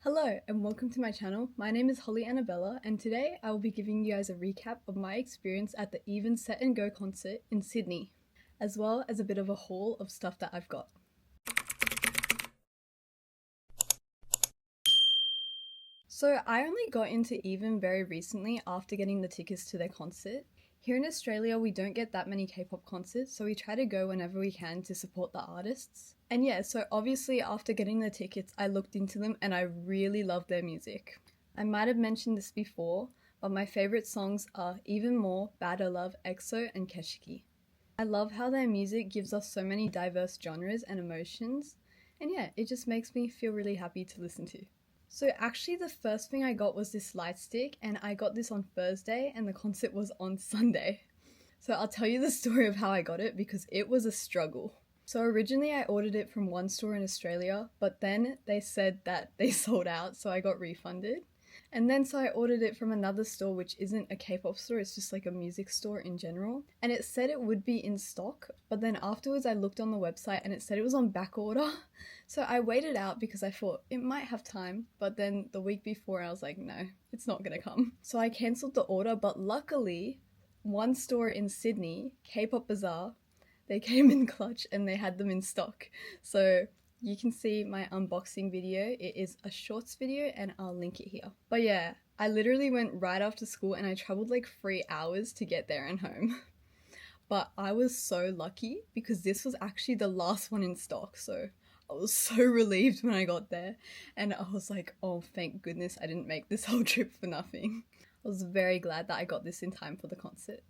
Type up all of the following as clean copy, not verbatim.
Hello and welcome to my channel. My name is Holly Annabella and today I will be giving you guys a recap of my experience at the EVNNE Set and Go concert in Sydney, as well as a bit of a haul of stuff that I've got. So I only got into EVNNE very recently after getting the tickets to their concert. Here in Australia we don't get that many K-pop concerts, so we try to go whenever we can to support the artists. And yeah, so obviously after getting the tickets I looked into them and I really love their music. I might have mentioned this before, but my favourite songs are Even More, Better Love, EXO and Keshiki. I love how their music gives us so many diverse genres and emotions, and yeah, it just makes me feel really happy to listen to. So actually the first thing I got was this Lightstick, and I got this on Thursday and the concert was on Sunday. So I'll tell you the story of how I got it because it was a struggle. So originally I ordered it from one store in Australia, but then they said that they sold out, so I got refunded. And then so I ordered it from another store which isn't a K-pop store, it's just like a music store in general. And it said it would be in stock, but then afterwards I looked on the website and it said it was on back order. So I waited out because I thought it might have time, but then the week before I was like, no, it's not gonna come. So I cancelled the order, but luckily one store in Sydney, K-pop Bazaar, they came in clutch and they had them in stock. So you can see my unboxing video. It is a shorts video and I'll link it here. But yeah, I literally went right after school and I traveled like 3 hours to get there and home. But I was so lucky because this was actually the last one in stock. So I was so relieved when I got there and I was like, oh, thank goodness I didn't make this whole trip for nothing. I was very glad that I got this in time for the concert.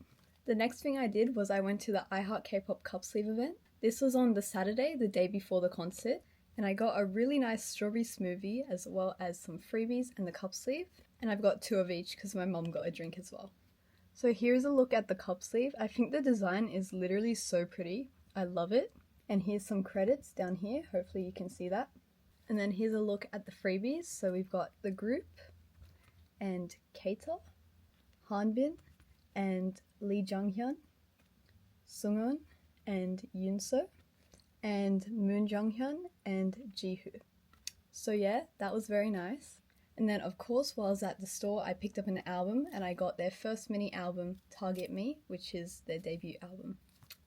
The next thing I did was I went to the iHeart K-pop Cupsleeve event. This was on the Saturday, the day before the concert, and I got a really nice strawberry smoothie as well as some freebies and the Cupsleeve, and I've got 2 of each because my mom got a drink as well. So here's a look at the Cupsleeve. I think the design is literally so pretty. I love it. And here's some credits down here. Hopefully you can see that. And then here's a look at the freebies. So we've got the group and Keita, Hanbin, and Lee Junghyun, Sungwon, and Yoonso, and Mun Junghyun and Jihoo. So yeah, that was very nice. And then of course while I was at the store I picked up an album and I got their first mini album, Target Me, which is their debut album.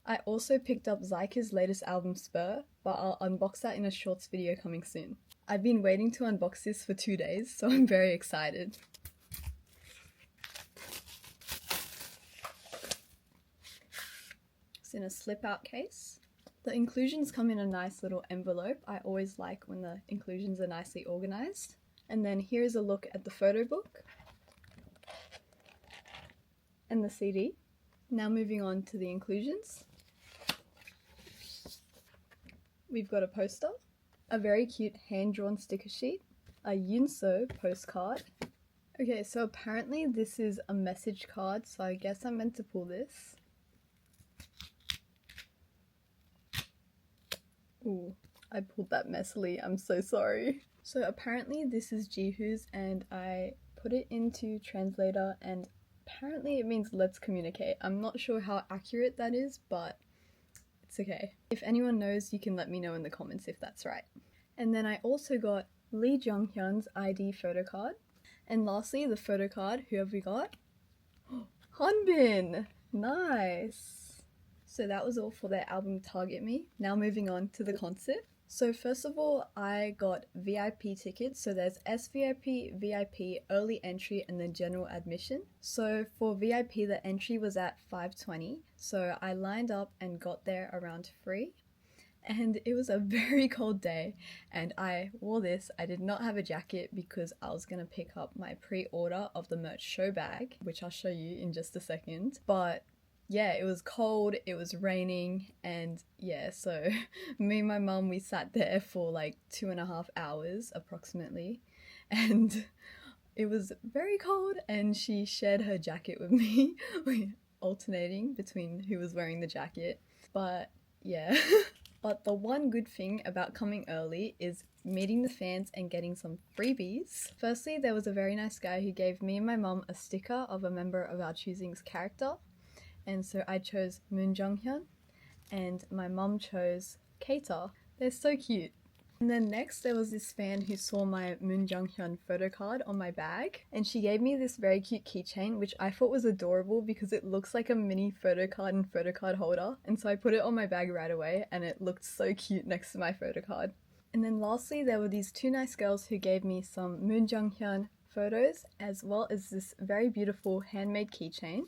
I also picked up Zyka's latest album, Spur, but I'll unbox that in a shorts video coming soon. I've been waiting to unbox this for 2 days, so I'm very excited. It's in a slip out case. The inclusions come in a nice little envelope. I always like when the inclusions are nicely organized. And then here's a look at the photo book and the CD. Now moving on to the inclusions. We've got a poster, a very cute hand-drawn sticker sheet, a Yoonso postcard. Okay, so apparently this is a message card, so I guess I'm meant to pull this. Ooh, I pulled that messily, I'm so sorry. So apparently this is Jihoo's and I put it into translator and apparently it means let's communicate. I'm not sure how accurate that is, but it's okay. If anyone knows, you can let me know in the comments if that's right. And then I also got Lee Junghyun's ID photo card. And lastly, the photo card, who have we got? Hanbin! Nice! So that was all for their album Target Me. Now moving on to the concert. So first of all, I got VIP tickets. So there's SVIP, VIP, early entry, and then general admission. So for VIP, the entry was at 5:20. So I lined up and got there around 3. And it was a very cold day and I wore this. I did not have a jacket because I was going to pick up my pre-order of the merch show bag, which I'll show you in just a second. But yeah, it was cold, it was raining, and yeah, so me and my mum, we sat there for like 2.5 hours approximately, and it was very cold and she shared her jacket with me, alternating between who was wearing the jacket. But yeah. But the one good thing about coming early is meeting the fans and getting some freebies. Firstly, there was a very nice guy who gave me and my mum a sticker of a member of our choosing's character. And so I chose Mun Junghyun and my mum chose Keita. They're so cute. And then next there was this fan who saw my Mun Junghyun photo card on my bag, and she gave me this very cute keychain which I thought was adorable because it looks like a mini photo card and photo card holder, and so I put it on my bag right away and it looked so cute next to my photo card. And then lastly there were these two nice girls who gave me some Mun Junghyun photos as well as this very beautiful handmade keychain.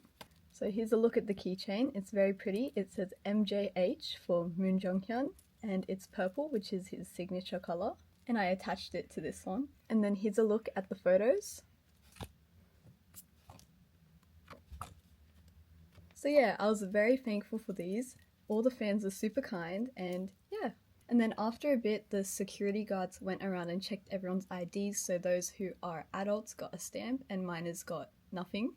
So here's a look at the keychain. It's very pretty. It says MJH for Mun Junghyun, and it's purple, which is his signature color, and I attached it to this one. And then here's a look at the photos. So yeah, I was very thankful for these. All the fans are super kind, and yeah. And then after a bit, the security guards went around and checked everyone's IDs, so those who are adults got a stamp and minors got nothing.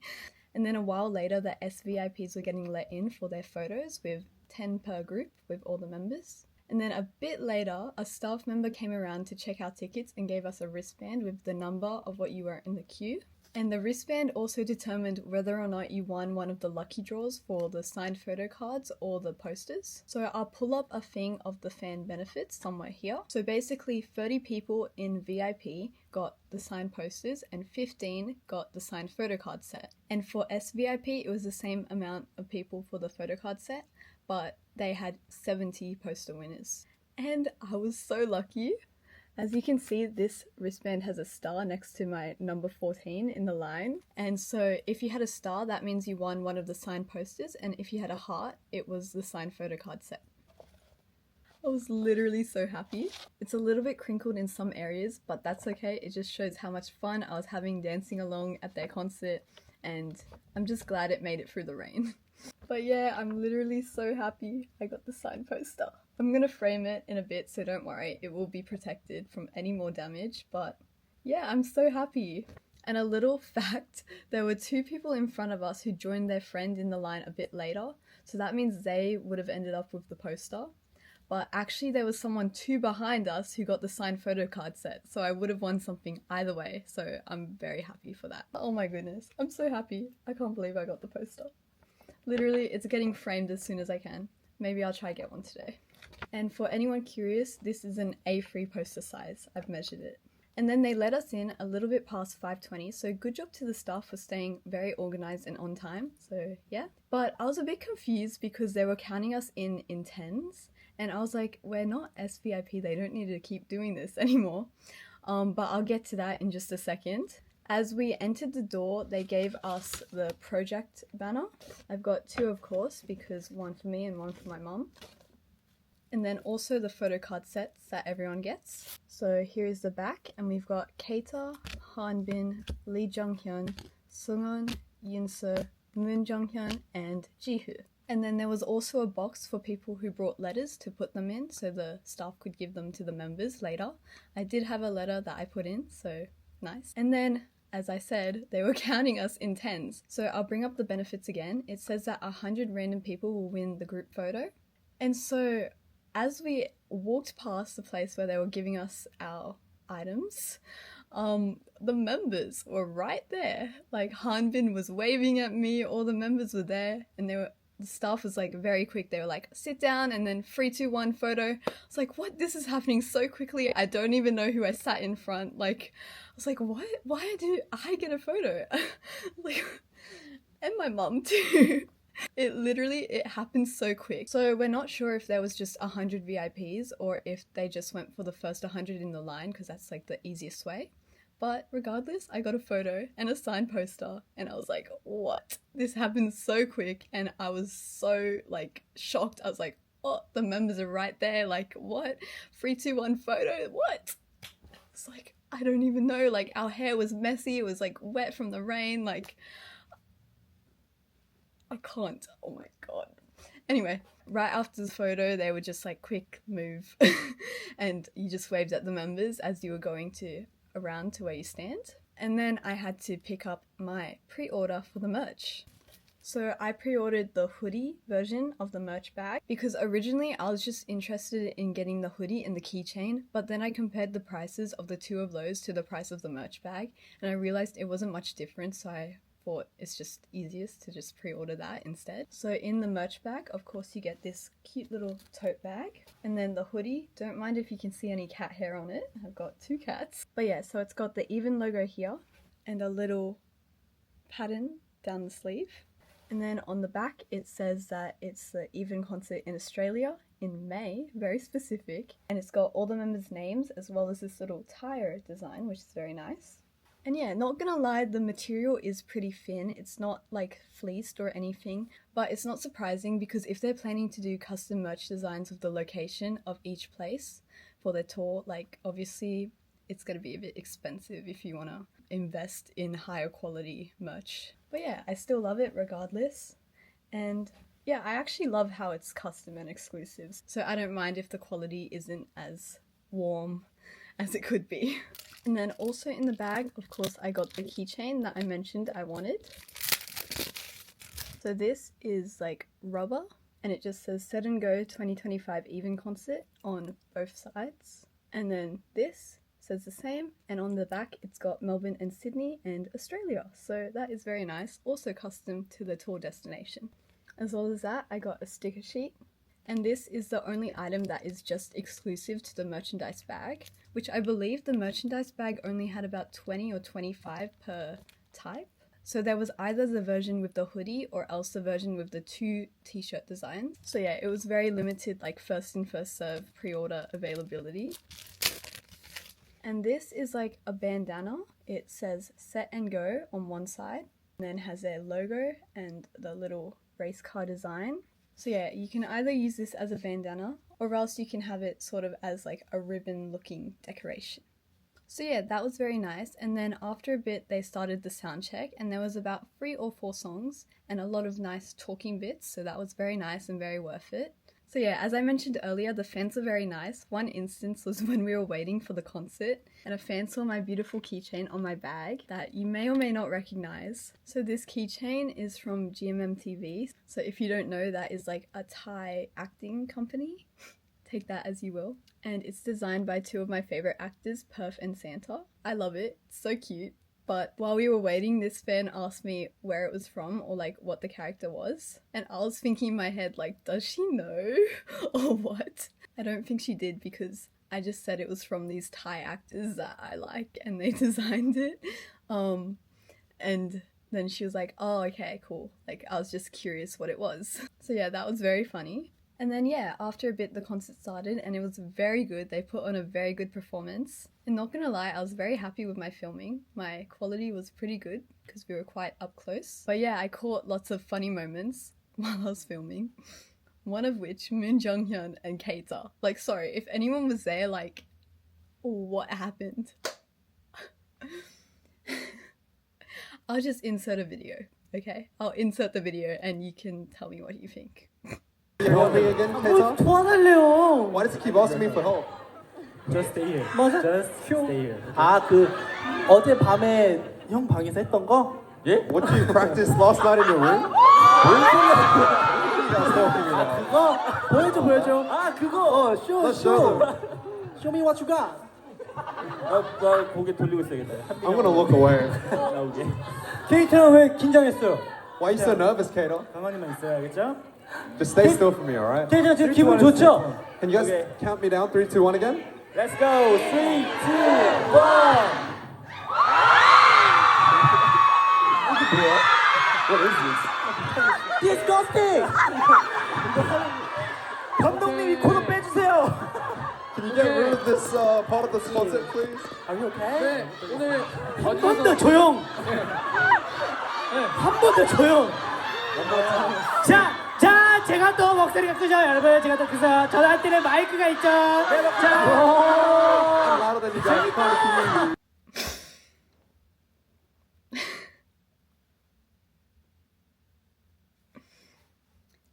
And then a while later, the SVIPs were getting let in for their photos with 10 per group with all the members. And then a bit later, a staff member came around to check our tickets and gave us a wristband with the number of what you were in the queue. And the wristband also determined whether or not you won one of the lucky draws for the signed photo cards or the posters. So I'll pull up a thing of the fan benefits somewhere here. So basically 30 people in VIP got the signed posters and 15 got the signed photo card set. And for SVIP, it was the same amount of people for the photo card set, but they had 70 poster winners. And I was so lucky. As you can see, this wristband has a star next to my number 14 in the line. And so if you had a star, that means you won one of the signed posters. And if you had a heart, it was the signed photo card set. I was literally so happy. It's a little bit crinkled in some areas, but that's okay. It just shows how much fun I was having dancing along at their concert. And I'm just glad it made it through the rain. But yeah, I'm literally so happy I got the signed poster. I'm gonna frame it in a bit, so don't worry, it will be protected from any more damage, but yeah, I'm so happy. And a little fact, there were two people in front of us who joined their friend in the line a bit later, so that means they would have ended up with the poster. But actually there was someone two behind us who got the signed photo card set, so I would have won something either way, so I'm very happy for that. Oh my goodness, I'm so happy. I can't believe I got the poster. Literally, it's getting framed as soon as I can. Maybe I'll try to get one today. And for anyone curious, this is an A3 poster size. I've measured it. And then they let us in a little bit past 5:20, so good job to the staff for staying very organized and on time, so yeah. But I was a bit confused because they were counting us in tens, and I was like, we're not SVIP, they don't need to keep doing this anymore. But I'll get to that in just a second. As we entered the door, they gave us the project banner. I've got two, of course, because one for me and one for my mum. And then also the photo card sets that everyone gets. So here is the back, and we've got Keita, Hanbin, Lee Junghyun, Sungwon, Yoonsu, Mun Junghyun, and Jihu. And then there was also a box for people who brought letters to put them in, so the staff could give them to the members later. I did have a letter that I put in, so nice. And then, as I said, they were counting us in tens. So I'll bring up the benefits again. It says that 100 random people will win the group photo. And so as we walked past the place where they were giving us our items, the members were right there. Like, Hanbin was waving at me, all the members were there, and the staff was like very quick. They were like, sit down, and then 3, 2, 1 photo. I was like, what? This is happening so quickly. I don't even know who I sat in front. Like, I was like, what? Why do I get a photo? Like, and my mum too. It happened so quick. So we're not sure if there was just 100 VIPs or if they just went for the first 100 in the line, because that's like the easiest way. But regardless, I got a photo and a signed poster, and I was like, what? This happened so quick, and I was so like shocked. I was like, oh, the members are right there. Like, what? 3, 2, 1 photo? What? It's like, I don't even know. Like, our hair was messy. It was like wet from the rain. Like, I can't. Oh my god. Anyway, right after the photo, they were just like, quick move. And you just waved at the members as you were going around to where you stand. And then I had to pick up my pre-order for the merch. So I pre-ordered the hoodie version of the merch bag because originally I was just interested in getting the hoodie and the keychain, but then I compared the prices of the two of those to the price of the merch bag, and I realized it wasn't much different, so I thought it's just easiest to just pre-order that instead. So in the merch bag, of course, you get this cute little tote bag, and then the hoodie. Don't mind if you can see any cat hair on it. I've got 2 cats. But yeah, so it's got the EVN logo here and a little pattern down the sleeve. And then on the back, it says that it's the EVN concert in Australia in May, very specific. And it's got all the members' names as well as this little tire design, which is very nice. And yeah, not gonna lie, the material is pretty thin. It's not like fleeced or anything, but it's not surprising because if they're planning to do custom merch designs of the location of each place for their tour, like obviously it's gonna be a bit expensive if you wanna invest in higher quality merch. But yeah, I still love it regardless. And yeah, I actually love how it's custom and exclusive. So I don't mind if the quality isn't as warm as it could be. And then also in the bag, of course, I got the keychain that I mentioned I wanted. So this is like rubber, and it just says Set and Go 2025 EVN concert on both sides. And then this says the same, and on the back it's got Melbourne and Sydney and Australia. So that is very nice, also custom to the tour destination. As well as that, I got a sticker sheet. And this is the only item that is just exclusive to the merchandise bag, which I believe the merchandise bag only had about 20 or 25 per type. So there was either the version with the hoodie or else the version with the 2 t-shirt designs. So yeah, it was very limited, like first in first serve pre-order availability. And this is like a bandana. It says Set and Go on one side, and then has their logo and the little race car design. So yeah, you can either use this as a bandana or else you can have it sort of as like a ribbon looking decoration. So yeah, that was very nice. And then after a bit they started the sound check, and there was about 3 or 4 songs and a lot of nice talking bits, so that was very nice and very worth it. So yeah, as I mentioned earlier, the fans are very nice. One instance was when we were waiting for the concert and a fan saw my beautiful keychain on my bag that you may or may not recognize. So this keychain is from GMM TV. So if you don't know, that is like a Thai acting company. Take that as you will. And it's designed by 2 of my favorite actors, Perf and Santa. I love it. It's so cute. But while we were waiting, this fan asked me where it was from or like what the character was. And I was thinking in my head, like, does she know or what? I don't think she did because I just said it was from these Thai actors that I like and they designed it. And then she was like, oh, okay, cool. Like, I was just curious what it was. So yeah, that was very funny. And then yeah, after a bit the concert started and it was very good. They put on a very good performance. And not gonna lie, I was very happy with my filming. My quality was pretty good because we were quite up close. But yeah, I caught lots of funny moments while I was filming. One of which, Mun Junghyun and Keita. Like, sorry, if anyone was there, like, what happened? I'll just insert a video, okay? I'll insert the video and you can tell me what you think. Helping again, Keita? 도와달래요. Why does he keep asking me for help? Just stay here. 맞아? Just stay here. 그 어제 밤에 형 방에서 했던 거? 예? What did you practice last night in your room? 뭔 소리야? 그거 보여줘. 그거 Let's show them. 쇼미 what you got. 나 고개 돌리고 있어야겠다. I'm gonna look away. 나오게. 케이트는 왜 긴장했어요? Why are you so nervous, Keita? 가만히만 있어야겠죠? Just stay still for me, alright? 케이트는 지금 기분 좋죠? Can you guys Okay. count me down? 3, 2, 1 again? Let's go. 3, 2, 1. What is this? Disgusting. 감독님이 코너 빼주세요. Can you get rid of this part of the sponsor, please? Are you okay? 오늘 한 번 더 조용. 한 번 더 조용. 자, 제가 또 목소리가 크죠, 여러분. 제가 또 그래서 저한테는 마이크가 있죠. 자, I'm louder than you guys. You can't hear me.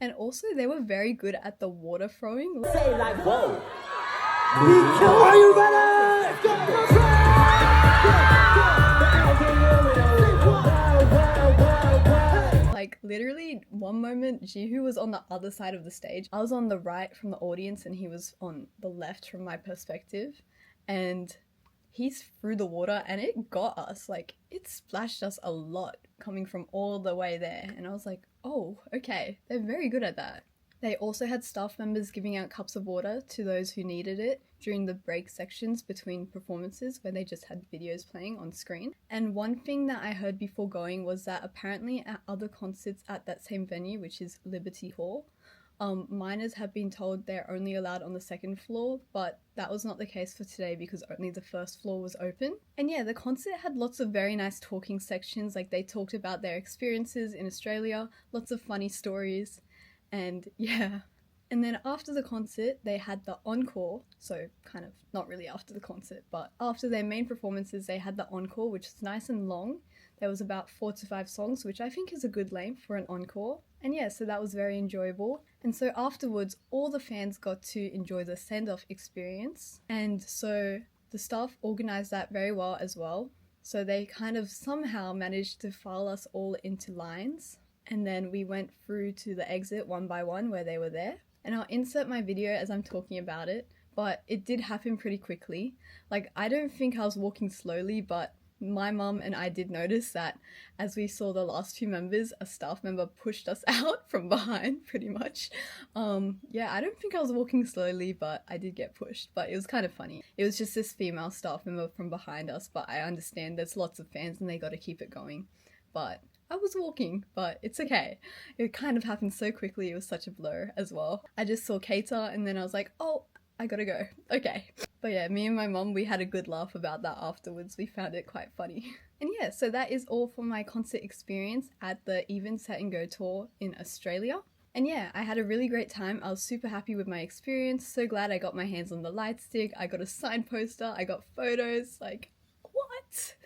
And also they were very good at the water throwing. say like whoa. Are you ready? Like literally one moment Jihu was on the other side of the stage. I was on the right from the audience and he was on the left from my perspective. And he's through the water and it got us. Like, it splashed us a lot coming from all the way there. And I was like, oh, okay, they're very good at that. They also had staff members giving out cups of water to those who needed it during the break sections between performances where they just had videos playing on screen. And one thing that I heard before going was that apparently at other concerts at that same venue, which is Liberty Hall, minors have been told they're only allowed on the second floor, but that was not the case for today because only the first floor was open. And yeah, the concert had lots of very nice talking sections, like they talked about their experiences in Australia, lots of funny stories. And yeah, and then after the concert, they had the encore. So kind of not really after the concert, but after their main performances, they had the encore, which was nice and long. There was about 4 to 5 songs, which I think is a good length for an encore. And yeah, so that was very enjoyable. And so afterwards, all the fans got to enjoy the send-off experience. And so the staff organized that very well as well. So they kind of somehow managed to file us all into lines. And then we went through to the exit one by one where they were there. And I'll insert my video as I'm talking about it, but it did happen pretty quickly. Like, I don't think I was walking slowly, but my mum and I did notice that as we saw the last few members, a staff member pushed us out from behind, pretty much. Yeah, I don't think I was walking slowly, but I did get pushed, but it was kind of funny. It was just this female staff member from behind us, but I understand there's lots of fans and they got to keep it going. But I was walking, but it's okay. It kind of happened so quickly, it was such a blur as well. I just saw Keita and then I was like, oh, I gotta go. Okay. But yeah, me and my mum, we had a good laugh about that afterwards. We found it quite funny. And yeah, so that is all for my concert experience at the Even Set and Go tour in Australia. And yeah, I had a really great time. I was super happy with my experience. So glad I got my hands on the Lightstick. I got a signed poster. I got photos. Like, what?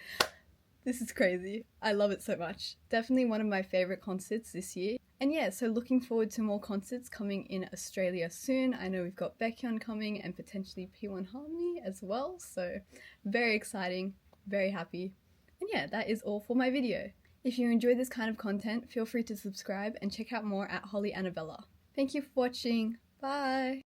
This is crazy. I love it so much. Definitely one of my favourite concerts this year. And yeah, so looking forward to more concerts coming in Australia soon. I know we've got Baekhyun coming and potentially P1 Harmony as well. So very exciting, very happy. And yeah, that is all for my video. If you enjoy this kind of content, feel free to subscribe and check out more at Holly Annabella. Thank you for watching. Bye!